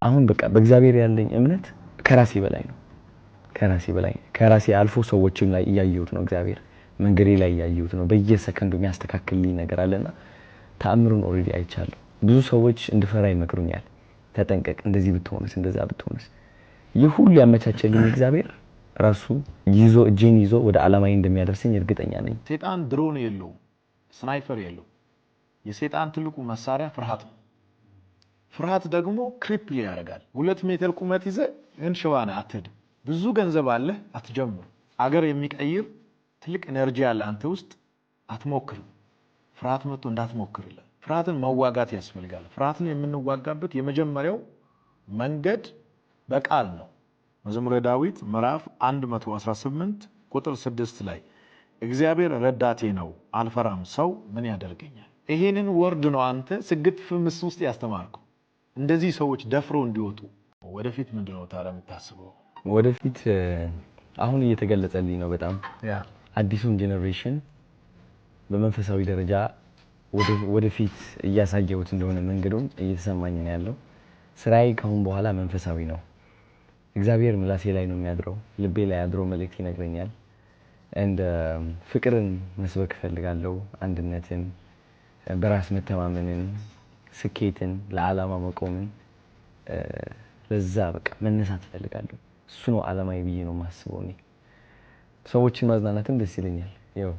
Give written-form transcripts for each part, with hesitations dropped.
አሁን በቃ በእግዚአብሔር ያለኝ እምነት ከራሴ በላይ ነው። ከራሴ አልፎ ሰዎችን ላይ እያየሁት ነው። እግዚአብሔር መንገዴ ላይ እያየሁት ነው። በየሰከንዱ የሚያስተካክልልኝ ነገር አለና ተአምሩን ኦሬዲ አይቻለሁ። ብዙ ሰዎች እንድፈራ ይመክሩኛል። ተጠንቀቅ፣ እንደዚህ ብትሆንስ፣ እንደዛ ብትሆንስ። ይህ ሁሉ ያመቻቸልኝ እግዚአብሔር ራሱ እጄን ይዞ ወደ ዓላማዬ እንደሚያደርሰኝ እርግጠኛ ነኝ። ሰይጣን ድሮን የለው፣ ስናይፐር የለው። የሰይጣን ትልቁ መሳሪያ ፍርሃት ነው። ፍርሃት ደግሞ ክሪፕል ያደርጋል። 2 ሜትር ቁመት ይዘህ እንሽዋና አትሄድም። ብዙ ገንዘብ አለ አትጀምር። አገር የሚቀይር ትልቅ ኤነርጂ አለ አንተ ውስጥ አትሞክር። ፍርሃት መጥቶ እንዳትሞክርለ። ፍርሃትን መዋጋት ያስፈልጋል። ፍርሃትን የምንዋጋበት የመጀመሪያው መንገድ በቃል ነው። መዝሙረ ዳዊት ምዕራፍ 118 ቁጥር 6 ላይ እግዚአብሔር ረዳቴ ነው አልፈራም፣ ሰው ምን ያደርገኛል? ይሄንን ወርድ ነው አንተ ስግጥ ፍምስ ውስጥ ያስተማርከው። እንደዚህ ሰዎች ደፍሮ እንዲወጡ ወደፊት ምንድነው ታዲያ የምታስበው? ወደፊት አሁን እየተገለጸልኝ ነው በጣም አዲሱን ጄኔሬሽን በመንፈሳዊ ደረጃ ወደፊት እያሳየሁት እንደሆነ መንገዱን እየተሰማኝ ነው ያለው። ስራዬ ከአሁን በኋላ መንፈሳዊ ነው። እግዚአብሔር ምላሴ ላይ ነው የሚያድረው፣ ልቤ ላይ አድሮ መልእክት ይነግረኛል። ፍቅርን መስበክ እፈልጋለሁ፣ አንድነትን፣ በራስ መተማመንን፣ ስኬትን፣ ለዓላማ መቆምን፣ ለዛ በቃ መነሳት እፈልጋለሁ። እሱ ነው ዓላማዬ ብዬ ነው የማስበው። እኔ ሰዎችን ማዝናናትም ደስ ይለኛል። ያው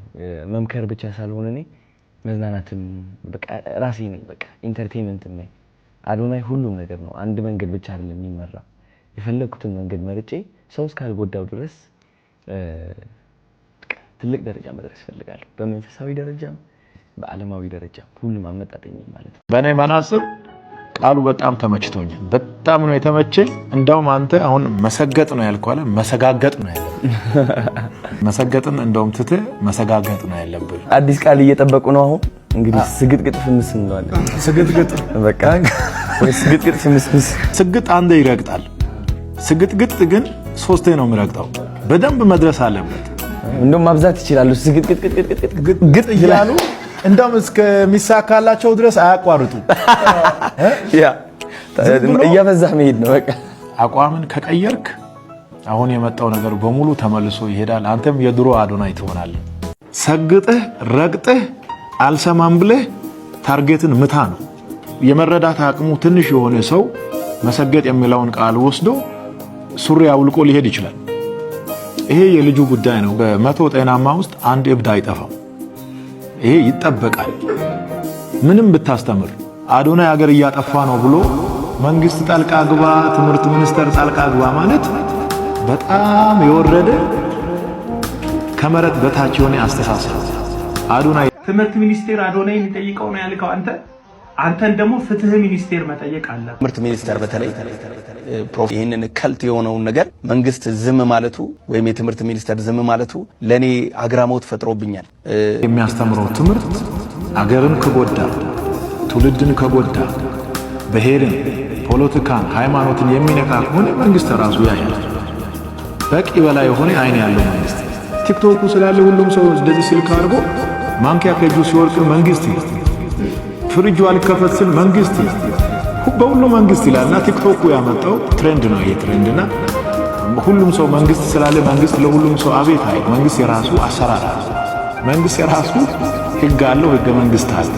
መምከር ብቻ ሳልሆን እኔ መዝናናትም በቃ ራሴ ነኝ። በቃ ኢንተርቴይንመንትም ነኝ። አዶናይ ሁሉም ነገር ነው። አንድ መንገድ ብቻ አይደለም የሚመራው። የፈለኩትን መንገድ መርጬ ሰው እስካልጎዳው ድረስ ትልቅ ደረጃ መድረስ እፈልጋለሁ። በመንፈሳዊ ደረጃም በዓለማዊ ደረጃም ሁሉም አመጣጠኝ ማለት ነው። በእኔ ማናስብ ቃሉ በጣም ተመችቶኛል። በጣም ነው የተመቸኝ። እንደውም አንተ አሁን መሰገጥ ነው ያልከው አለ መሰጋገጥ ነው ያለብህ። መሰገጥን እንደውም ትተህ መሰጋገጥ ነው ያለብህ። አዲስ ቃል እየጠበቁ ነው አሁን እንግዲህ ስግጥግጥ ፍምስ እንለዋለን። ስግጥግጥ በቃ ወይ ስግጥግጥ ፍምስ። ስግጥ አንዴ ይረግጣል። ስግጥግጥ ግን 3 ነው የሚረግጠው። በደንብ መድረስ አለበት። እንደውም ማብዛት ይችላሉ። ስግጥግጥ እያሉ እንደውም እስከሚሳካላቸው ድረስ አያቋርጡ። እያበዛህ መሄድ ነው በቃ። አቋምን ከቀየርክ አሁን የመጣው ነገር በሙሉ ተመልሶ ይሄዳል። አንተም የድሮ አዶናይ ትሆናለህ። ሰግጥህ ረግጥህ አልሰማም ብለህ ታርጌትን ምታ ነው። የመረዳት አቅሙ ትንሽ የሆነ ሰው መሰገጥ የሚለውን ቃል ወስዶ ሱሪ አውልቆ ሊሄድ ይችላል። ይሄ የልጁ ጉዳይ ነው። በመቶ ጤናማ ውስጥ አንድ እብድ አይጠፋም። ይሄ ይጠበቃል። ምንም ብታስተምር አዶናይ ሀገር እያጠፋ ነው ብሎ መንግስት ጣልቃ ግባ፣ ትምህርት ሚኒስቴር ጣልቃ ግባ ማለት በጣም የወረደ ከመሬት በታች የሆነ አስተሳሰብ። አዶናይ ትምህርት ሚኒስቴር አዶናይን ይጠይቀው ነው ያልከው አንተን ደግሞ ፍትህ ሚኒስቴር መጠየቅ አለ። ትምህርት ሚኒስቴር በተለይ ይሄንን ከልት የሆነውን ነገር መንግስት ዝም ማለቱ ወይም የትምህርት ሚኒስቴር ዝም ማለቱ ለኔ አግራሞት ፈጥሮብኛል። የሚያስተምረው ትምህርት አገርን ከጎዳ፣ ትውልድን ከጎዳ፣ ብሔርን፣ ፖለቲካን፣ ሃይማኖትን የሚነካ ከሆነ መንግስት ራሱ ያያል። በቂ በላይ የሆነ አይን ያለው መንግስት ቲክቶክ ስላለ ሁሉም ሰው እንደዚህ ስልክ አድርጎ ማንኪያ ከእጁ ሲወርቅ መንግስት፣ ፍሪጁ አልከፈት ሲል መንግስት፣ በሁሉ መንግስት ይላልና ቲክቶክ ያመጣው ትሬንድ ነው። ይሄ ትሬንድና ሁሉም ሰው መንግስት ስላለ መንግስት ለሁሉም ሰው አቤት አይ። መንግስት የራሱ አሰራር አለ። መንግስት የራሱ ህግ አለው። ህገ መንግስት አለ።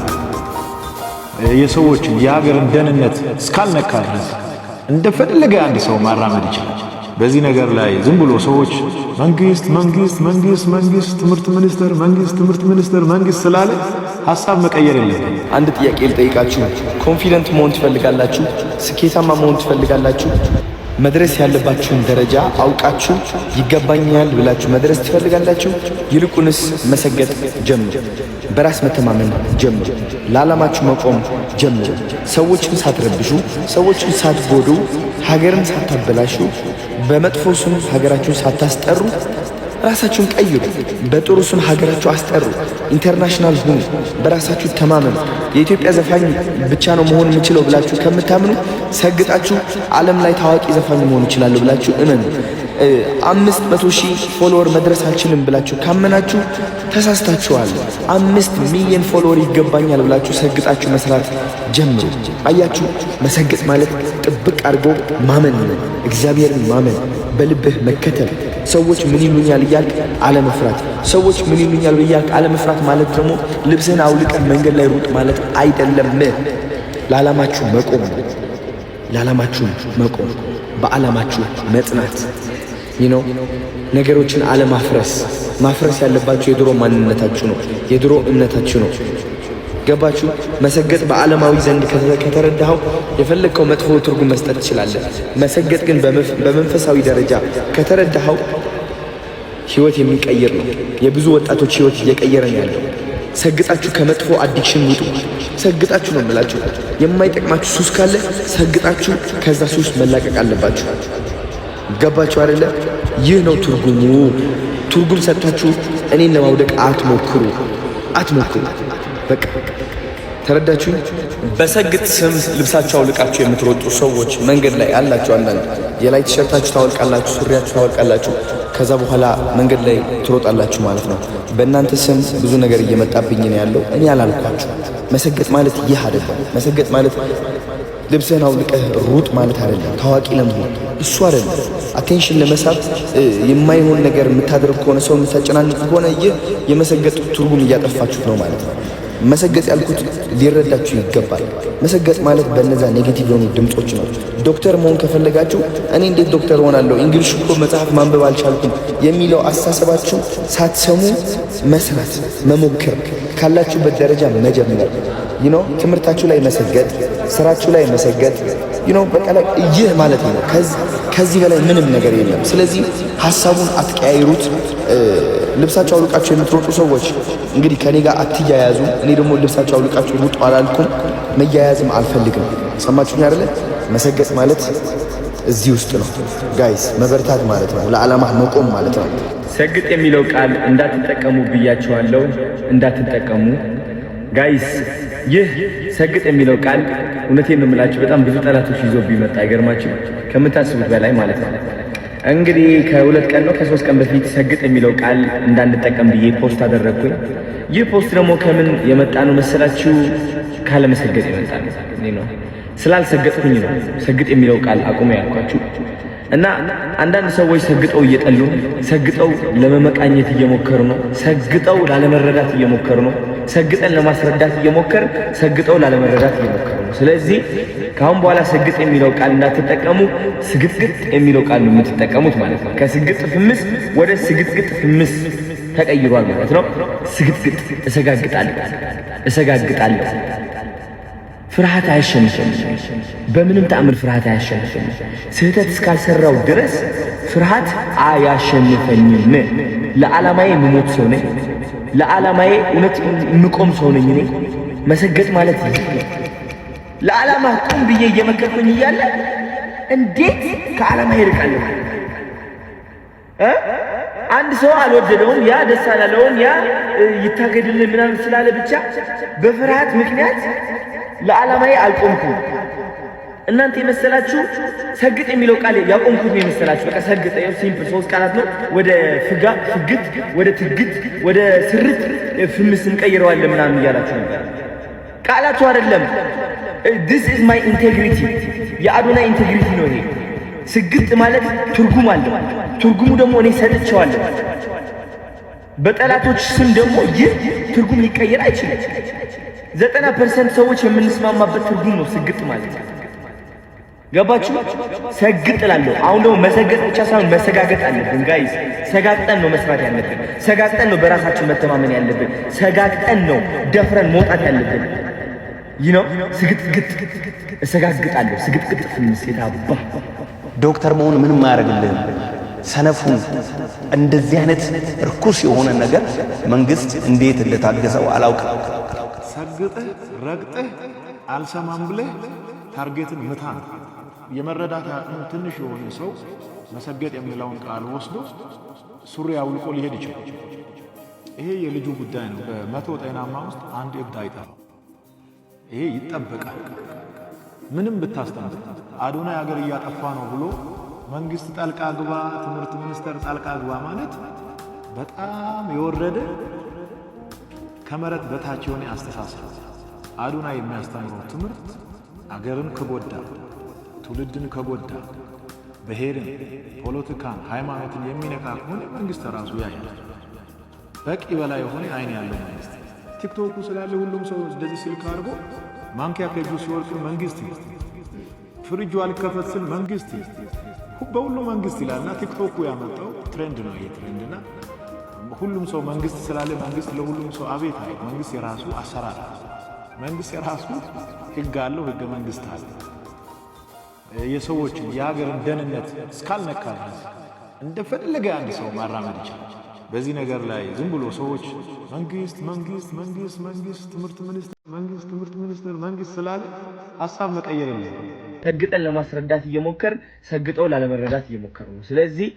የሰዎችን የሀገርን ደህንነት እስካልነካ ድረስ እንደፈለገ አንድ ሰው ማራመድ ይችላል። በዚህ ነገር ላይ ዝም ብሎ ሰዎች መንግስት ትምህርት ሚኒስቴር መንግስት ስላለ ሐሳብ መቀየር የለም። አንድ ጥያቄ ልጠይቃችሁ። ኮንፊደንት መሆን ትፈልጋላችሁ? ስኬታማ መሆን ትፈልጋላችሁ? መድረስ ያለባችሁን ደረጃ አውቃችሁ ይገባኛል ብላችሁ መድረስ ትፈልጋላችሁ? ይልቁንስ መሰገጥ ጀምሩ። በራስ መተማመን ጀምሩ። ለዓላማችሁ መቆም ጀምሩ። ሰዎችን ሳትረብሹ፣ ሰዎችን ሳትጎዱ፣ ሀገርን ሳታበላሹ፣ በመጥፎ ስም ሀገራችሁን ሳታስጠሩ ራሳችሁን ቀይሩ። በጥሩ ስም ሀገራችሁ አስጠሩ። ኢንተርናሽናል ሁኑ። በራሳችሁ ተማመኑ። የኢትዮጵያ ዘፋኝ ብቻ ነው መሆን የምችለው ብላችሁ ከምታምኑ ሰግጣችሁ ዓለም ላይ ታዋቂ ዘፋኝ መሆን ይችላል ብላችሁ እመኑ። 500,000 ፎሎወር መድረስ አልችልም ብላችሁ ካመናችሁ ተሳስታችኋል። 5 ሚሊዮን ፎሎወር ይገባኛል ብላችሁ ሰግጣችሁ መስራት ጀምሩ። አያችሁ፣ መሰገጥ ማለት ጥብቅ አድርጎ ማመን ነው። እግዚአብሔርን ማመን፣ በልብህ መከተል፣ ሰዎች ምን ይሉኛል እያልክ አለመፍራት። ሰዎች ምን ይሉኛል እያልክ አለመፍራት ማለት ደግሞ ልብስህን አውልቀህ መንገድ ላይ ሩጥ ማለት አይደለም። ለዓላማችሁ መቆም ነው። ለዓላማችሁ መቆም፣ በዓላማችሁ መጽናት ነው። ነገሮችን አለማፍረስ። ማፍረስ ያለባችሁ የድሮ ማንነታችሁ ነው፣ የድሮ እምነታችሁ ነው። ገባችሁ? መሰገጥ በዓለማዊ ዘንድ ከተረዳኸው የፈለግከው መጥፎ ትርጉም መስጠት ትችላለህ። መሰገጥ ግን በመንፈሳዊ ደረጃ ከተረዳኸው ህይወት የሚቀይር ነው። የብዙ ወጣቶች ህይወት እየቀየረ ነው ያለው። ሰግጣችሁ ከመጥፎ አዲክሽን ውጡ። ሰግጣችሁ ነው የምላችሁ። የማይጠቅማችሁ ሱስ ካለ ሰግጣችሁ ከዛ ሱስ መላቀቅ አለባችሁ። ገባችሁ አይደለ? ይህ ነው ትርጉሙ። ትርጉም ሰጥታችሁ እኔን ለማውደቅ አትሞክሩ። በቃ ተረዳችሁ? በሰግጥ ስም ልብሳችሁ አውልቃችሁ የምትሮጡ ሰዎች መንገድ ላይ አላችሁ። አንዳንድ የላይ ቲሸርታችሁ ታወልቃላችሁ፣ ሱሪያችሁ ታወልቃላችሁ። ከዛ በኋላ መንገድ ላይ ትሮጣላችሁ ማለት ነው። በእናንተ ስም ብዙ ነገር እየመጣብኝ ነው ያለው። እኔ አላልኳችሁ። መሰገጥ ማለት ይህ አይደለም። መሰገጥ ማለት ልብስህን አውልቀህ ሩጥ ማለት አይደለም። ታዋቂ ለመሆን እሱ አይደለም። አቴንሽን ለመሳብ የማይሆን ነገር የምታደርግ ከሆነ ሰው የምታጨናንቅ ከሆነ ይህ የመሰገጥ ትርጉም እያጠፋችሁት ነው ማለት ነው። መሰገጥ ያልኩት ሊረዳችሁ ይገባል። መሰገጥ ማለት በእነዛ ኔጌቲቭ የሆኑ ድምጾች ነው። ዶክተር መሆን ከፈለጋችሁ እኔ እንዴት ዶክተር ሆናለሁ እንግሊዝ እኮ መጽሐፍ ማንበብ አልቻልኩም የሚለው አስተሳሰባችሁ ሳትሰሙ መስራት፣ መሞከር፣ ካላችሁበት ደረጃ መጀመር ትምህርታችሁ ላይ መሰገጥ፣ ስራችሁ ላይ መሰገጥ በቃ ይህ ማለት ነው። ከዚህ በላይ ምንም ነገር የለም። ስለዚህ ሐሳቡን አትቀያይሩት። ልብሳችሁ አውልቃችሁ የምትሮጡ ሰዎች እንግዲህ ከኔ ጋር አትያያዙ። እኔ ደግሞ ልብሳችሁ አውልቃችሁ ሩጡ አላልኩም፣ መያያዝም አልፈልግም። ሰማችሁኝ አይደለ? መሰገጥ ማለት እዚህ ውስጥ ነው ጋይስ። መበርታት ማለት ነው፣ ለዓላማ መቆም ማለት ነው። ሰግጥ የሚለው ቃል እንዳትጠቀሙ ብያችኋለሁ፣ እንዳትጠቀሙ ጋይስ። ይህ ሰግጥ የሚለው ቃል እውነቴን ነው የምላችሁ በጣም ብዙ ጠላቶች ይዞ ቢመጣ አይገርማችሁ? ከምታስቡት በላይ ማለት ነው። እንግዲህ ከ2 ቀን ነው ከ3 ቀን በፊት ሰግጥ የሚለው ቃል እንዳንጠቀም ብዬ ፖስት አደረግኩኝ። ይህ ፖስት ደግሞ ከምን የመጣ ነው መሰላችሁ? ካለመሰገጥ የመጣ ነው። ስላልሰገጥኩኝ ነው ሰግጥ የሚለው ቃል አቁሙ ያልኳችሁ። እና አንዳንድ ሰዎች ሰግጠው እየጠሉ ሰግጠው ለመመቃኘት እየሞከሩ ነው። ሰግጠው ላለመረዳት እየሞከሩ ነው። ሰግጠን ለማስረዳት እየሞከር ሰግጠው ላለመረዳት እየሞከሩ ነው። ስለዚህ ከአሁን በኋላ ሰግጥ የሚለው ቃል እንዳትጠቀሙ፣ ስግጥግጥ የሚለው ቃል ነው የምትጠቀሙት ማለት ነው። ከስግጥ ፍምስ ወደ ስግጥግጥ ፍምስ ተቀይሯል ማለት ነው። ስግጥግጥ እሰጋግጣለሁ። ፍርሃት አያሸንፈኝ። በምንም ተአምር ፍርሃት አያሸንፈኝ። ስህተት እስካልሰራው ድረስ ፍርሃት አያሸንፈኝም። ለዓላማዬ የምሞት ሰው ነኝ። ለዓላማዬ እውነት የምቆም ሰው ነኝ። እኔ መሰገጥ ማለት ለዓላማ ቁም ብዬ እየመከርኩኝ እያለ እንዴት ከዓላማ ይርቃል? አንድ ሰው አልወደደውም፣ ያ ደስ አላለውም፣ ያ ይታገድልን ምናምን ስላለ ብቻ በፍርሃት ምክንያት ለዓላማዬ አልቆምኩም። እናንተ የመሰላችሁ ሰግጥ የሚለው ቃል ያቆምኩት ነው የመሰላችሁ። በቃ ሰግጥ ሲምፕል 3 ቃላት ነው። ወደ ፍግት፣ ወደ ትግት፣ ወደ ስርት ፍምስ እንቀይረዋለን ምናምን እያላችሁ ነበር። ቃላቱ አይደለም። this is my integrity የአዶናይ ኢንቴግሪቲ ነው ይሄ። ስግጥ ማለት ትርጉም አለው። ትርጉሙ ደግሞ እኔ ሰጥቼዋለሁ። በጠላቶች ስም ደግሞ ይህ ትርጉም ሊቀየር አይችልም። 90% ሰዎች የምንስማማበት ትርጉም ነው ስግጥ ማለት። ገባችሁ? ሰግጥ እላለሁ። አሁን ደግሞ መሰገጥ ብቻ ሳይሆን መሰጋገጥ አለብን ጋይስ። ሰጋግጠን ነው መስራት ያለብን። ሰጋግጠን ነው በራሳችን መተማመን ያለብን። ሰጋግጠን ነው ደፍረን መውጣት ያለብን። ስግጥግጥ እሰጋግጣለሁ። ስግጥግጥ ፍምሴት አባ ዶክተር መሆን ምንም አያደርግልህም። ሰነፉን እንደዚህ አይነት ርኩስ የሆነ ነገር መንግስት እንዴት እንደታገሰው አላውቅም። ሰግጥህ ረግጥህ አልሰማም ብለህ ታርጌትን ምታ ነው። የመረዳት አቅሙ ትንሽ የሆነ ሰው መሰገጥ የሚለውን ቃል ወስዶ ሱሪ አውልቆ ሊሄድ ይችላል። ይሄ የልጁ ጉዳይ ነው። በመቶ ጤናማ ውስጥ አንድ እብድ አይጠፋም። ይሄ ይጠበቃል። ምንም ብታስተምር አዶናይ ሀገር እያጠፋ ነው ብሎ መንግስት ጣልቃ ግባ፣ ትምህርት ሚኒስቴር ጣልቃ ግባ ማለት በጣም የወረደ ከመሬት በታች የሆነ አስተሳሰብ። አዶናይ የሚያስተምረው ትምህርት አገርን ከጎዳ፣ ትውልድን ከጎዳ፣ ብሔርን፣ ፖለቲካን፣ ሃይማኖትን የሚነካ ከሆነ መንግስት ራሱ ያያል። በቂ በላይ የሆነ አይን ያለው መንግስት ቲክቶክ ስላለ ሁሉም ሰው እንደዚህ ስልክ አድርጎ ማንኪያ ከእጁ ሲወርቅ መንግስት፣ ፍሪጁ አልከፈት ሲል መንግስት፣ በሁሉ መንግስት ይላልና ቲክቶኩ ያመጣው ትሬንድ ነው። ይሄ ትሬንድና ሁሉም ሰው መንግስት ስላለ መንግስት ለሁሉም ሰው አቤት አይ መንግስት የራሱ አሰራር፣ መንግስት የራሱ ህግ አለው፣ ህገ መንግስት አለ። የሰዎችን የሀገርን ደህንነት እስካልነካ ድረስ እንደፈለገ አንድ ሰው ማራመድ ይችላል። በዚህ ነገር ላይ ዝም ብሎ ሰዎች መንግስት ትምህርት ሚኒስቴር መንግስት ስላለ ሀሳብ መቀየር የለም። ሰግጠን ለማስረዳት እየሞከር ሰግጠው ላለመረዳት እየሞከሩ ነው። ስለዚህ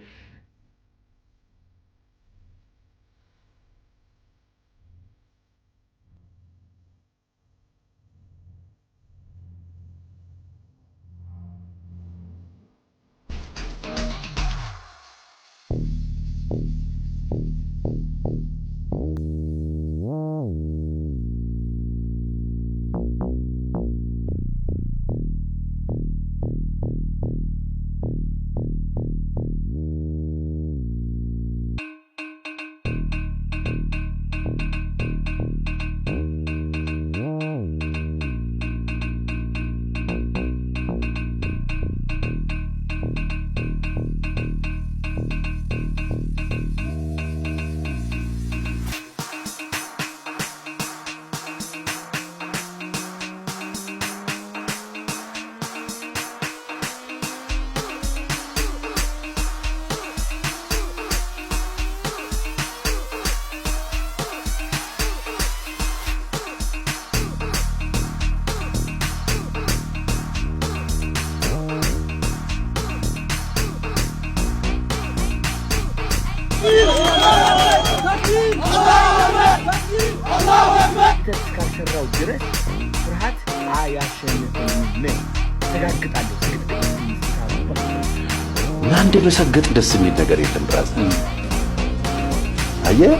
እስካልሰራው ድረስ ፍርሃት አያሸንፈኝም። ተጋግጣለሁ። አንዴ በሰገጥ ደስ የሚል ነገር የለም ብራዘር። አየህ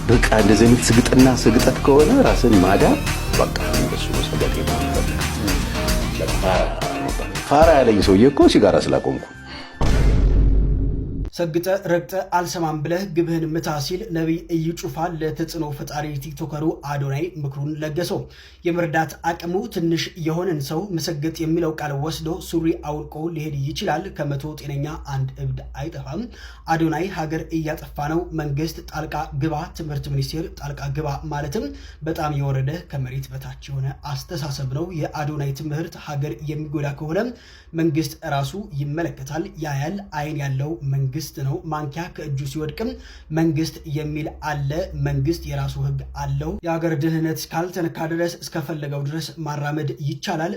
በቃ እንደዚህ አይነት ስግጥና ስግጠት ከሆነ ራስን ማዳን በቃ እንደሱ ሰገጥ ይባላል። ፋራ ያለኝ ሰውዬ እኮ ሲጋራ ስላቆምኩ ሰግጠ ረግጠ አልሰማም ብለህ ግብህን ምታ ሲል ነቢይ እዩ ጩፋ ለተጽዕኖ ፈጣሪ ቲክቶከሩ አዶናይ ምክሩን ለገሰው። የመርዳት አቅሙ ትንሽ የሆነን ሰው መሰገጥ የሚለው ቃል ወስዶ ሱሪ አውልቆ ሊሄድ ይችላል። ከመቶ ጤነኛ አንድ እብድ አይጠፋም። አዶናይ ሀገር እያጠፋ ነው፣ መንግስት ጣልቃ ግባ፣ ትምህርት ሚኒስቴር ጣልቃ ግባ ማለትም በጣም የወረደ ከመሬት በታች የሆነ አስተሳሰብ ነው። የአዶናይ ትምህርት ሀገር የሚጎዳ ከሆነ መንግስት ራሱ ይመለከታል፣ ያያል። አይን ያለው መንግስት ነው። ማንኪያ ከእጁ ሲወድቅም መንግስት የሚል አለ። መንግስት የራሱ ህግ አለው። የሀገር ደህንነት ካልተነካ ድረስ እስከፈለገው ድረስ ማራመድ ይቻላል።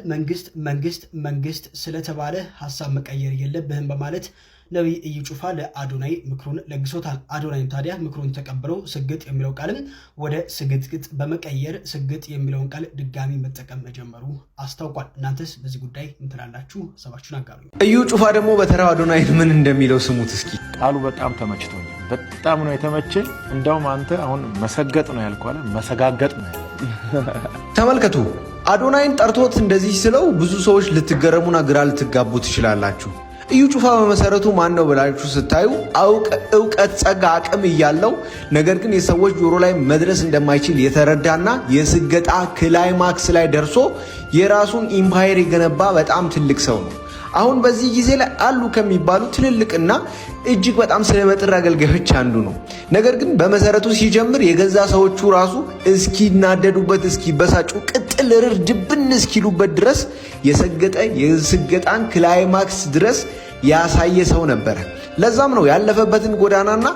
መንግስት ስለተባለ ሀሳብ መቀየር የለብህም በማለት ነቢይ እዩ ጩፋ ለአዶናይ ምክሩን ለግሶታል። አዶናይም ታዲያ ምክሩን ተቀብለው ስግጥ የሚለው ቃልም ወደ ስግጥግጥ በመቀየር ስግጥ የሚለውን ቃል ድጋሚ መጠቀም መጀመሩ አስታውቋል። እናንተስ በዚህ ጉዳይ ምን ትላላችሁ? ሀሳባችሁን አጋሩ። እዩ ጩፋ ደግሞ በተራው አዶናይን ምን እንደሚለው ስሙት እስኪ። ቃሉ በጣም ተመችቶኛል። በጣም ነው የተመቸኝ። እንደውም አንተ አሁን መሰገጥ ነው ያልኳለ መሰጋገጥ ነው ያልኳለ። ተመልከቱ፣ አዶናይን ጠርቶት እንደዚህ ስለው ብዙ ሰዎች ልትገረሙና ግራ ልትጋቡ ትችላላችሁ። እዩ ጩፋ በመሰረቱ ማን ነው ብላችሁ ስታዩ እውቀት፣ ጸጋ፣ አቅም እያለው ነገር ግን የሰዎች ጆሮ ላይ መድረስ እንደማይችል የተረዳና የስገጣ ክላይማክስ ላይ ደርሶ የራሱን ኢምፓየር የገነባ በጣም ትልቅ ሰው ነው። አሁን በዚህ ጊዜ ላይ አሉ ከሚባሉ ትልልቅና እጅግ በጣም ስለመጥር አገልጋዮች አንዱ ነው። ነገር ግን በመሰረቱ ሲጀምር የገዛ ሰዎቹ ራሱ እስኪናደዱበት፣ እስኪበሳጩ፣ ቅጥል ርር ድብን እስኪሉበት ድረስ የሰገጠ የስገጣን ክላይማክስ ድረስ ያሳየ ሰው ነበረ። ለዛም ነው ያለፈበትን ጎዳናና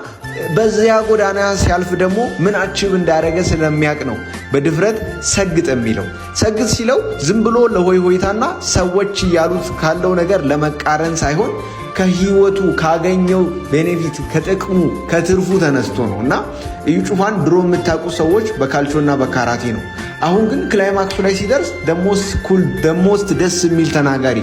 በዚያ ጎዳና ሲያልፍ ደግሞ ምን አቺቭ እንዳደረገ ስለሚያውቅ ነው በድፍረት ሰግጥ የሚለው። ሰግጥ ሲለው ዝም ብሎ ለሆይ ሆይታና ሰዎች እያሉት ካለው ነገር ለመቃረን ሳይሆን ከህይወቱ ካገኘው ቤኔፊት ከጥቅሙ ከትርፉ ተነስቶ ነው። እና እዩ ጩፋን ድሮ የምታውቁ ሰዎች በካልቾና በካራቴ ነው። አሁን ግን ክላይማክሱ ላይ ሲደርስ ደሞስት ደስ የሚል ተናጋሪ፣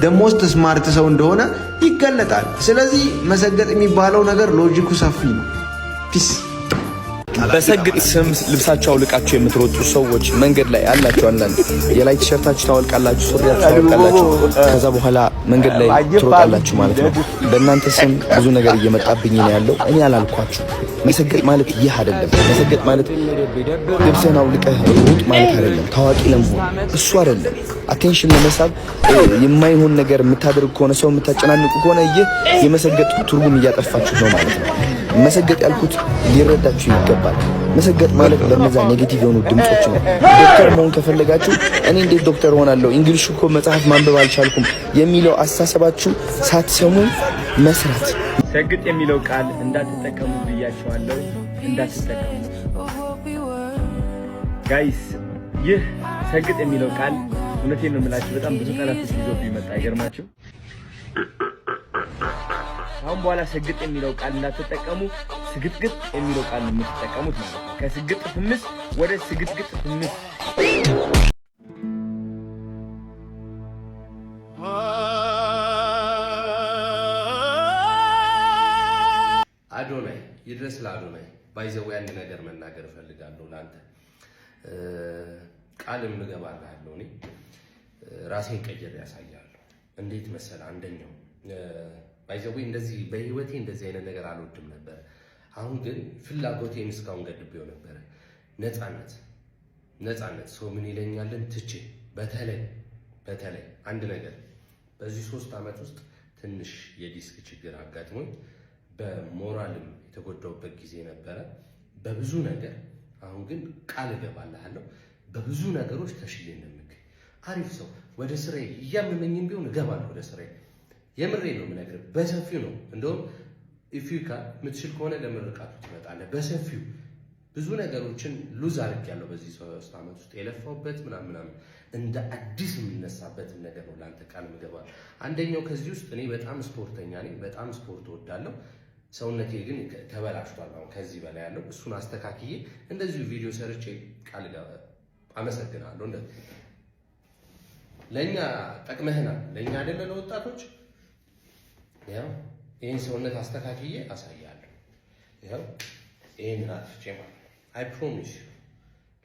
ደሞስት ስማርት ሰው እንደሆነ ይገለጣል። ስለዚህ መሰገጥ የሚባለው ነገር ሎጂኩ ሰፊ ነው። ፒስ። በሰግጥ ስም ልብሳቸው አውልቃችሁ የምትሮጡ ሰዎች መንገድ ላይ አላችሁ። አንዳንድ የላይ ቲሸርታችሁ ታወልቃላችሁ፣ ሱሪያችሁ ታወልቃላችሁ፣ ከዛ በኋላ መንገድ ላይ ትሮጣላችሁ ማለት ነው። በእናንተ ስም ብዙ ነገር እየመጣብኝ ነው ያለው። እኔ አላልኳችሁ። መሰገጥ ማለት ይህ አይደለም። መሰገጥ ማለት ልብስህን አውልቀህ ሩጥ ማለት አይደለም። ታዋቂ ለመሆን እሱ አይደለም። አቴንሽን ለመሳብ የማይሆን ነገር የምታደርግ ከሆነ ሰው የምታጨናንቁ ከሆነ ይህ የመሰገጥ ትርጉም እያጠፋችሁ ነው ማለት ነው። መሰገጥ ያልኩት ሊረዳችሁ ይገባል። መሰገጥ ማለት ለነዛ ኔጌቲቭ የሆኑ ድምጾች ነው። ዶክተር መሆን ከፈለጋችሁ እኔ እንዴት ዶክተር ሆናለሁ እንግሊሽ እኮ መጽሐፍ ማንበብ አልቻልኩም የሚለው አስተሳሰባችሁ ሳትሰሙ መስራት። ሰግጥ የሚለው ቃል እንዳትጠቀሙ ብያችኋለሁ፣ እንዳትጠቀሙ ጋይስ። ይህ ሰግጥ የሚለው ቃል እውነቴን ነው የምላችሁ በጣም ብዙ ጠላቶች ይዞብኝ ይመጣ። አይገርማችሁ? አሁን በኋላ ሰግጥ የሚለው ቃል እንዳትጠቀሙ፣ ስግጥግጥ የሚለው ቃል ነው የምትጠቀሙት ማለት ነው። ከስግጥ ፍምስ ወደ ስግጥግጥ ፍምስ። አዶናይ ይድረስ ለአዶናይ። ባይዘው አንድ ነገር መናገር እፈልጋለሁ ለአንተ ቃልም እገባልሃለሁ። እኔ ራሴን ቀይሬ ያሳያለሁ። እንዴት መሰል አንደኛው ባይዘው እንደዚህ በህይወቴ እንደዚህ አይነት ነገር አልወድም ነበር። አሁን ግን ፍላጎቴን እስካሁን ገድቤው ነበር። ነፃነት ሰው ምን ይለኛልን ትቼ በተለይ አንድ ነገር በዚህ 3 ዓመት ውስጥ ትንሽ የዲስክ ችግር አጋጥሞኝ በሞራልም የተጎዳውበት ጊዜ ነበረ በብዙ ነገር። አሁን ግን ቃል እገባልሃለሁ በብዙ ነገሮች ተሽዬ እንደምገኝ አሪፍ ሰው ወደ ስራዬ እያመመኝም ቢሆን እገባለሁ ወደ ስራዬ። የምሬ ነው የምነግርህ፣ በሰፊው ነው። እንደውም ኢፊካ የምትችል ከሆነ ለምርቃቱ ትመጣለህ። በሰፊው ብዙ ነገሮችን ሉዝ አድርጌያለሁ በዚህ 3 ዓመት ውስጥ የለፋውበት ምናምን እንደ አዲስ የምነሳበትን ነገር ነው ለአንተ ቃል ምገባል። አንደኛው ከዚህ ውስጥ እኔ በጣም ስፖርተኛ ነኝ፣ በጣም ስፖርት እወዳለሁ። ሰውነቴ ግን ተበላሽቷል። አሁን ከዚህ በላይ ያለው እሱን አስተካክዬ እንደዚሁ ቪዲዮ ሰርቼ ቃል አመሰግናለሁ። ለእኛ ጠቅመህናል፣ ለእኛ አይደለ ለወጣቶች። ያው ይህን ሰውነት አስተካክዬ አሳያለሁ። ያው ይህንን አጥፍቼ ማለት አይ ፕሮሚስ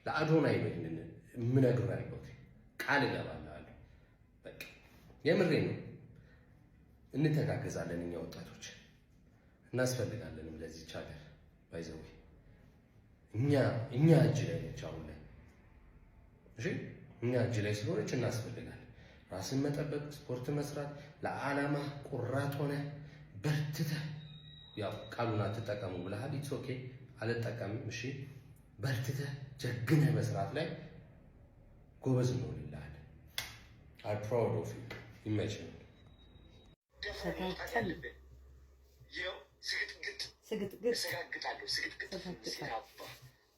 ለአዶናይ ነው ይህንን የምነግርህ ያለሁት። ቃል እገባልሃለሁ። በቃ የምሬ ነው። እንተጋገዛለን እኛ ወጣቶች እናስፈልጋለንም ለዚች ሀገር ባይዘው እኛ እጅ ላይ ነች አሁን ላይ። እሺ እኛ እጅ ላይ ስለሆነች እናስፈልጋለን። ራስን መጠበቅ፣ ስፖርት መስራት፣ ለዓላማ ቁራጥ ሆነ በርትተህ ያው ቃሉን አትጠቀሙ ብለሃል። ኢትስ ኦኬ አልጠቀምም። እሺ በርትተህ ጀግነህ መስራት ላይ ጎበዝ እንሆንልሃለን። አይ ፕራውድ ኦፍ ዩ። ይመችህ።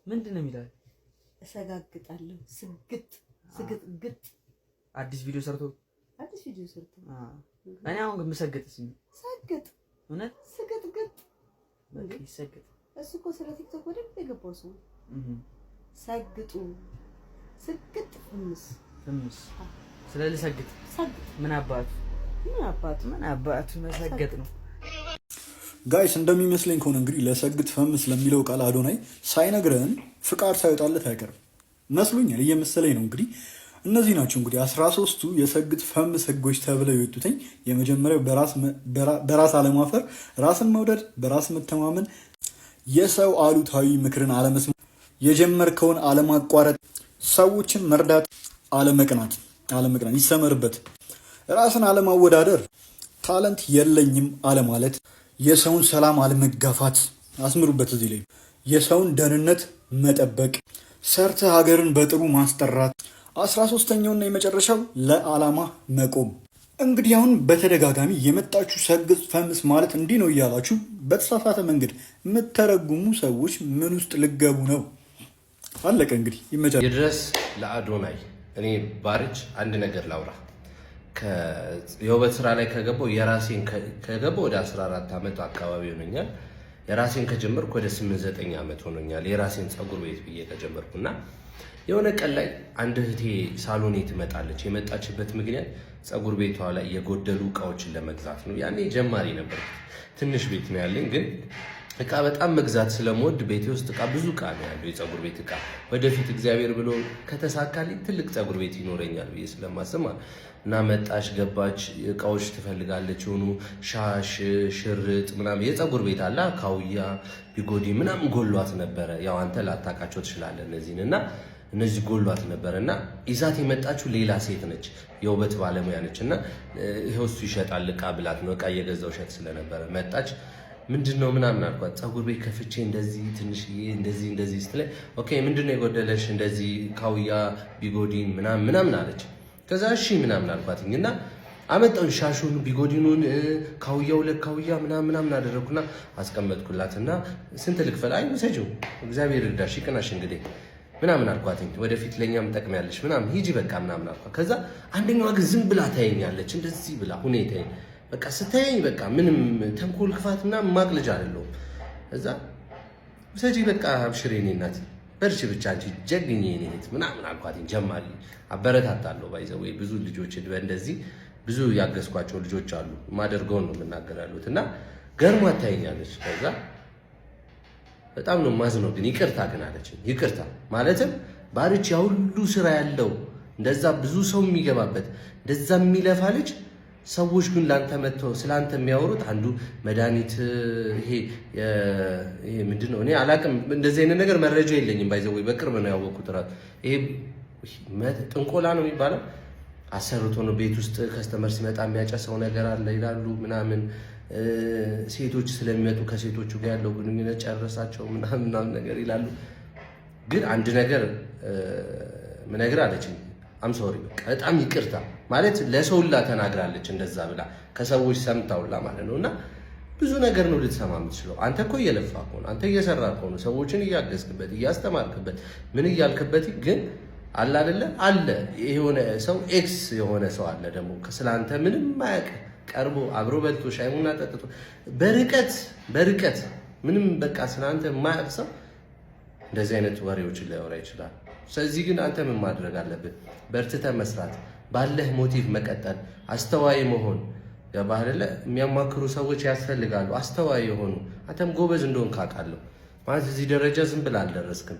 ምንድን ነው የሚለው? እሰጋግጣለሁ። ስግጥግጥ አዲስ ቪዲዮ ሰርቶ እኔ አሁን ግን ምሰግጥስ ሰግጥ እውነት ስግጥግጥ ይሰግጥ። እሱ እኮ ስለ ቲክቶክ ወደብ የገባው ሰው ሰግጡ ስግጥ ፍምስ ስለ ልሰግጥ ምን አባቱ መሰገጥ ነው። ጋይስ እንደሚመስለኝ ከሆነ እንግዲህ ለሰግጥ ፈምስ ለሚለው ቃል አዶናይ ሳይነግረን ፍቃድ ሳይወጣለት አይቀርም መስሎኛል፣ እየመሰለኝ ነው። እንግዲህ እነዚህ ናቸው እንግዲህ 13ቱ የሰግጥ ፈምስ ህጎች ተብለው የወጡትኝ። የመጀመሪያው በራስ አለማፈር፣ ራስን መውደድ፣ በራስ መተማመን፣ የሰው አሉታዊ ምክርን አለመስማት፣ የጀመርከውን አለማቋረጥ፣ ሰዎችን መርዳት፣ አለመቅናት ይሰመርበት፣ ራስን አለማወዳደር፣ ታለንት የለኝም አለማለት፣ የሰውን ሰላም አለመጋፋት፣ አስምሩበት እዚህ ላይ የሰውን ደህንነት መጠበቅ፣ ሰርተ ሀገርን በጥሩ ማስጠራት፣ 13ኛውና የመጨረሻው ለዓላማ መቆም። እንግዲህ አሁን በተደጋጋሚ የመጣችሁ ሰግጥ ፈምስ ማለት እንዲህ ነው እያላችሁ በተሳሳተ መንገድ የምተረጉሙ ሰዎች ምን ውስጥ ልገቡ ነው? አለቀ እንግዲህ ይመቻል። ይድረስ ለአዶናይ። እኔ ባርች አንድ ነገር ላውራ። የውበት ስራ ላይ ከገባው ወደ 14 ዓመት አካባቢ ሆኖኛል። የራሴን ከጀመርኩ ወደ 8-9 ዓመት ሆኖኛል። የራሴን ፀጉር ቤት ብዬ ከጀመርኩና የሆነ ቀን ላይ አንድ እህቴ ሳሎኔ ትመጣለች። የመጣችበት ምክንያት ፀጉር ቤቷ ላይ የጎደሉ እቃዎችን ለመግዛት ነው። ያኔ ጀማሪ ነበር፣ ትንሽ ቤት ነው ያለኝ፣ ግን እቃ በጣም መግዛት ስለምወድ ቤቴ ውስጥ እቃ ብዙ እቃ ነው ያለው፣ የፀጉር ቤት እቃ። ወደፊት እግዚአብሔር ብሎ ከተሳካልኝ ትልቅ ፀጉር ቤት ይኖረኛል ብዬ ስለማስብ እና መጣች፣ ገባች፣ እቃዎች ትፈልጋለች፣ የሆኑ ሻሽ፣ ሽርጥ ምናምን የፀጉር ቤት አለ፣ ካውያ፣ ቢጎዲ ምናምን ጎሏት ነበረ። ያው አንተ ላታውቃቸው ትችላለህ እነዚህን እና እነዚህ ጎሏት ነበር እና ይዛት የመጣችው ሌላ ሴት ነች፣ የውበት ባለሙያ ነች። እና ይኸው እሱ ይሸጣል እቃ ብላት ነው፣ እቃ እየገዛው ሸጥ ስለነበረ መጣች። ምንድነው ምናምን አልኳት። ፀጉር ቤት ከፍቼ እንደዚህ ትንሽዬ እንደዚህ ስትለኝ ኦኬ ምንድነው የጎደለሽ? እንደዚህ ካውያ ቢጎዲን ምናምን አለች። ከዛ እሺ ምናምን አልኳትኝ እና አመጣው ሻሹን፣ ቢጎዲኑን፣ ካውያው ለካውያ ምናምን አደረኩና አስቀመጥኩላትና ስንት ልክፈል? አይ ውሰጂው እግዚአብሔር ይርዳሽ ይቅናሽ እንግዲህ ምናምን አልኳትኝ። ወደፊት ለኛም ጠቅሚያለሽ ምናምን ሂጂ በቃ ምናምን አልኳት። ከዛ አንደኛዋ ግን ዝም ብላ ታየኛለች፣ እንደዚህ ብላ ሁኔታዬን በቃ ስታየኝ በቃ ምንም ተንኮል ክፋት ምናምን ማቅለጅ አይደለሁም። እዛ ውሰጂ በቃ አብሽሬ የኔ እናት በርቺ ብቻ አንቺ ጀግኝ የኔ እህት ምናምን አልኳትኝ። ጀማሪ አበረታታለሁ ባይዘው ወይ ብዙ ልጆች በእንደዚህ ብዙ ያገዝኳቸው ልጆች አሉ። ማደርገውን ነው የምናገር ያሉት እና ገርማ ታየኛለች። ከዛ በጣም ነው ማዝነው ግን ይቅርታ ግን አለችኝ። ይቅርታ ማለትም ባርች ያ ሁሉ ስራ ያለው እንደዛ ብዙ ሰው የሚገባበት እንደዛ የሚለፋ ልጅ ሰዎች ግን ላንተ መጥተው ስላንተ የሚያወሩት አንዱ መድኃኒት ይሄ ምንድነው እኔ አላቅም፣ እንደዚህ አይነት ነገር መረጃ የለኝም። ባይዘው ወይ በቅርብ ነው ያወቅኩት። ራሱ ይሄ ጥንቆላ ነው የሚባለው። አሰርቶ ነው ቤት ውስጥ ከስተመር ሲመጣ የሚያጨሰው ነገር አለ ይላሉ ምናምን። ሴቶች ስለሚመጡ ከሴቶቹ ጋር ያለው ግንኙነት ጨረሳቸው ምናምን ነገር ይላሉ። ግን አንድ ነገር ምን ነገር አለችኝ። ሶሪ በጣም ይቅርታ ማለት ለሰውላ ተናግራለች እንደዛ ብላ ከሰዎች ሰምታውላ ማለት ነውና ብዙ ነገር ነው ልትሰማ የምትችለው። አንተ እኮ እየለፋ እኮ ነው፣ አንተ እየሰራ እኮ ነው፣ ሰዎችን እያገዝክበት እያስተማርክበት ምን እያልክበት፣ ግን አለ አይደለ አለ የሆነ ሰው ኤክስ የሆነ ሰው አለ ደግሞ ስለአንተ ምንም ማያውቅ ቀርቦ አብሮ በልቶ ሻይ ቡና ጠጥቶ በርቀት ምንም በቃ ስለአንተ የማያውቅ ሰው እንደዚህ አይነት ወሬዎችን ሊያወራ ይችላል። ስለዚህ ግን አንተ ምን ማድረግ አለብን? በርትተህ መስራት፣ ባለህ ሞቲቭ መቀጠል፣ አስተዋይ መሆን። ገባህ አይደለ? የሚያማክሩ ሰዎች ያስፈልጋሉ፣ አስተዋይ የሆኑ። አንተም ጎበዝ እንደሆን ካውቃለሁ ማለት እዚህ ደረጃ ዝም ብለህ አልደረስክም፣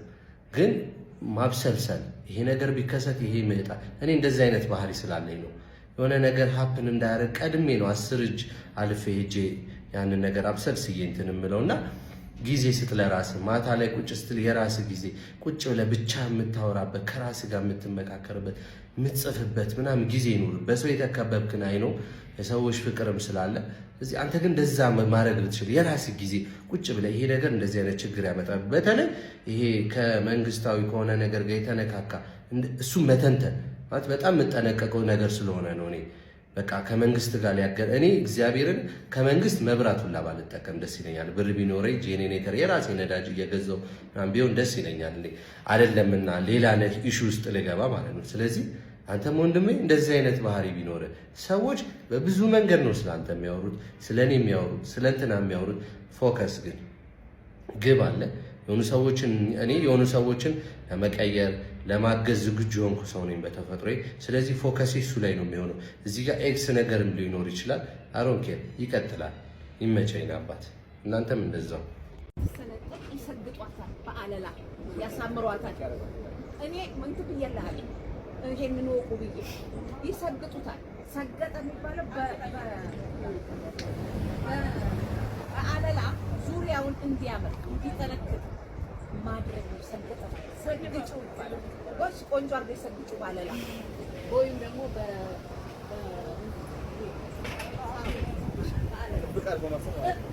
ግን ማብሰልሰል፣ ይሄ ነገር ቢከሰት ይሄ ይመጣል። እኔ እንደዚህ አይነት ባህሪ ስላለኝ ነው የሆነ ነገር ሀፕን እንዳያደርግ ቀድሜ ነው 10 እጅ አልፌ ሄጄ ያንን ነገር አብሰልስዬ እንትን የምለውና ጊዜ ስጥ ለራስህ። ማታ ላይ ቁጭ ስትል የራስህ ጊዜ ቁጭ ብለህ ብቻ የምታወራበት ከራስህ ጋር የምትመካከርበት የምትጽፍበት ምናምን ጊዜ ይኑር። በሰው የተከበብክን አይ ነው የሰዎች ፍቅርም ስላለ እዚህ አንተ ግን እንደዛ ማድረግ ብትችል የራስህ ጊዜ ቁጭ ብለህ ይሄ ነገር እንደዚህ አይነት ችግር ያመጣል፣ በተለይ ይሄ ከመንግስታዊ ከሆነ ነገር ጋር የተነካካ እሱ መተንተን ማለት በጣም የምጠነቀቀው ነገር ስለሆነ ነው። እኔ በቃ ከመንግስት ጋር ሊያገር እኔ እግዚአብሔርን ከመንግስት መብራት ሁላ ባልጠቀም ደስ ይለኛል። ብር ቢኖረኝ ጄኔሬተር የራሴ ነዳጅ እየገዛው ቢሆን ደስ ይለኛል። አይደለምና ሌላ ኢሹ ውስጥ ልገባ ማለት ነው። ስለዚህ አንተም ወንድሜ እንደዚህ አይነት ባህሪ ቢኖር ሰዎች በብዙ መንገድ ነው ስለአንተ የሚያወሩት፣ ስለኔ የሚያወሩት፣ ስለእንትና የሚያወሩት። ፎከስ ግን ግብ አለ። የሆኑ ሰዎችን ለመቀየር ለማገዝ ዝግጁ የሆንኩ ሰው ነኝ በተፈጥሮዬ። ስለዚህ ፎከስ እሱ ላይ ነው የሚሆነው። እዚህ ጋር ኤክስ ነገርም ሊኖር ይችላል። አሮንኬር ይቀጥላል። ይመቸኝ አባት፣ እናንተም እንደዛው። ይሰግጧታል፣ በአለላ ያሳምሯታል። እኔ ምንት ብዬልሃል ይሄንን ወቁ ብዬ ይሰግጡታል። ሰገጠ የሚባለው በአለላ ዙሪያውን እንዲያምር እንዲጠነክር ማድረግ ነው። ሰገጠ ሰግጩ ይባላል። ጎሽ ቆንጆ አድርገሽ ሰግጩ ባለላ ወይም ደግሞ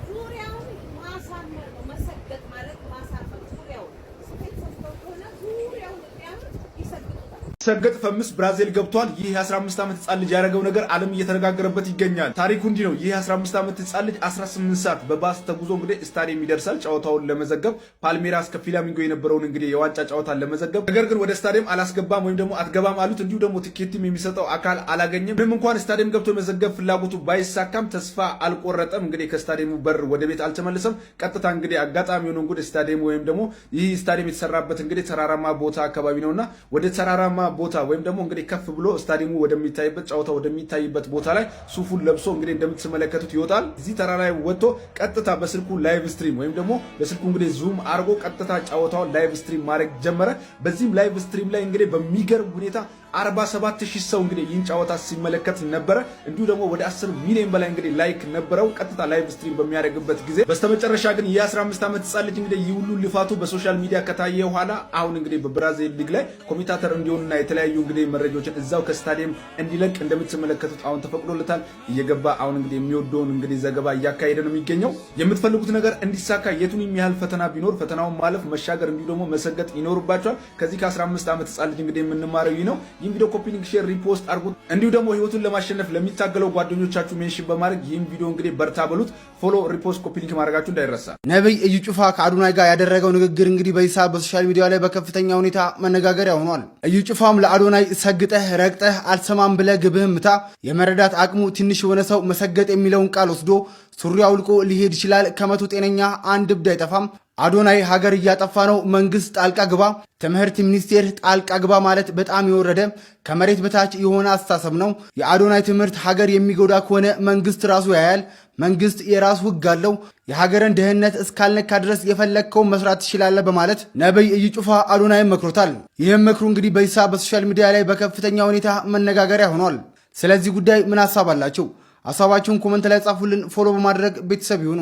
ዙሪያውን ማሳመር ነው። መሰገጥ ማለት ማሳመር ዙሪያውን ስፌት ሰፍተው ከሆነ ዙሪያውን እንዲያምር ይሰግጡታል። ሰገጥ ፈምስ ብራዚል ገብቷል። ይህ የ15 ዓመት ህጻን ልጅ ያደረገው ነገር ዓለም እየተነጋገረበት ይገኛል። ታሪኩ እንዲህ ነው። ይህ የ15 ዓመት ህጻን ልጅ 18 ሰዓት በባስ ተጉዞ እንግዲህ ስታዲየም ይደርሳል ጨዋታውን ለመዘገብ ፓልሜራስ ከፊላሚንጎ የነበረውን እንግዲህ የዋንጫ ጨዋታን ለመዘገብ። ነገር ግን ወደ ስታዲየም አላስገባም ወይም ደግሞ አትገባም አሉት። እንዲሁ ደግሞ ቲኬትም የሚሰጠው አካል አላገኘም። ምንም እንኳን ስታዲየም ገብቶ የመዘገብ ፍላጎቱ ባይሳካም ተስፋ አልቆረጠም። እንግዲህ ከስታዲየሙ በር ወደ ቤት አልተመለሰም። ቀጥታ እንግዲህ አጋጣሚ ሆኖ እንግዲህ ስታዲየሙ ወይም ደግሞ ይህ ስታዲየም የተሰራበት እንግዲህ ተራራማ ቦታ አካባቢ ነውና ወደ ተራራማ ቦታ ወይም ደግሞ እንግዲህ ከፍ ብሎ ስታዲየሙ ወደሚታይበት ጨዋታ ወደሚታይበት ቦታ ላይ ሱፉን ለብሶ እንግዲህ እንደምትመለከቱት ይወጣል። እዚህ ተራራ ላይ ወጥቶ ቀጥታ በስልኩ ላይቭ ስትሪም ወይም ደግሞ በስልኩ እንግዲህ ዙም አድርጎ ቀጥታ ጨዋታውን ላይቭ ስትሪም ማድረግ ጀመረ። በዚህም ላይቭ ስትሪም ላይ እንግዲህ በሚገርም ሁኔታ 47000 ሰው እንግዲህ ይህን ጨዋታ ሲመለከት ነበረ። እንዲሁ ደግሞ ወደ 10 ሚሊዮን በላይ እንግዲህ ላይክ ነበረው ቀጥታ ላይቭ ስትሪም በሚያደርግበት ጊዜ። በስተመጨረሻ ግን የ15 ዓመት ህጻን ልጅ እንግዲህ ይህ ሁሉ ልፋቱ በሶሻል ሚዲያ ከታየ በኋላ አሁን እንግዲህ በብራዚል ሊግ ላይ ኮሜንታተር እንዲሆንና የተለያዩ እንግዲህ መረጃዎችን እዛው ከስታዲየም እንዲለቅ እንደምትመለከቱት አሁን ተፈቅዶለታል። እየገባ አሁን እንግዲህ የሚወደውን እንግዲህ ዘገባ እያካሄደ ነው የሚገኘው። የምትፈልጉት ነገር እንዲሳካ የቱንም ያህል ፈተና ቢኖር ፈተናውን ማለፍ መሻገር እንዲሁ ደግሞ መሰገጥ ይኖርባቸዋል። ከዚህ ከ15 ዓመት ህጻን ልጅ እንግዲህ የምንማረው ይህ ነው። ይህን ቪዲዮ ኮፒ ሊንክ፣ ሼር፣ ሪፖስት አድርጉት። እንዲሁ ደግሞ ህይወቱን ለማሸነፍ ለሚታገለው ጓደኞቻችሁ ሜንሽን በማድረግ ይህን ቪዲዮ እንግዲህ በርታ በሉት። ፎሎ፣ ሪፖስት፣ ኮፒ ሊንክ ማድረጋችሁ እንዳይረሳ። ነብይ እዩ ጩፋ ከአዶናይ ጋር ያደረገው ንግግር እንግዲህ በይሳ በሶሻል ሚዲያ ላይ በከፍተኛ ሁኔታ መነጋገሪያ ሆኗል። እዩ ጩፋም ለአዶናይ ሰግጠህ ረግጠህ አልሰማም ብለህ ግብህን ምታ፣ የመረዳት አቅሙ ትንሽ የሆነ ሰው መሰገጥ የሚለውን ቃል ወስዶ ሱሪ አውልቆ ሊሄድ ይችላል። ከመቶ ጤነኛ አንድ እብድ አይጠፋም። አዶናይ ሀገር እያጠፋ ነው፣ መንግስት ጣልቃ ግባ፣ ትምህርት ሚኒስቴር ጣልቃ ግባ ማለት በጣም የወረደ ከመሬት በታች የሆነ አስተሳሰብ ነው። የአዶናይ ትምህርት ሀገር የሚጎዳ ከሆነ መንግስት ራሱ ያያል። መንግስት የራሱ ህግ አለው። የሀገርን ደህንነት እስካልነካ ድረስ የፈለግከውን መስራት ትችላለህ በማለት ነብይ እዩ ጩፋ አዶናይን መክሮታል። ይህም ምክሩ እንግዲህ በይሳ በሶሻል ሚዲያ ላይ በከፍተኛ ሁኔታ መነጋገሪያ ሆኗል። ስለዚህ ጉዳይ ምን ሀሳብ አላቸው? ሀሳባችሁን ኮመንት ላይ ጻፉልን። ፎሎ በማድረግ ቤተሰብ ይሁኑ።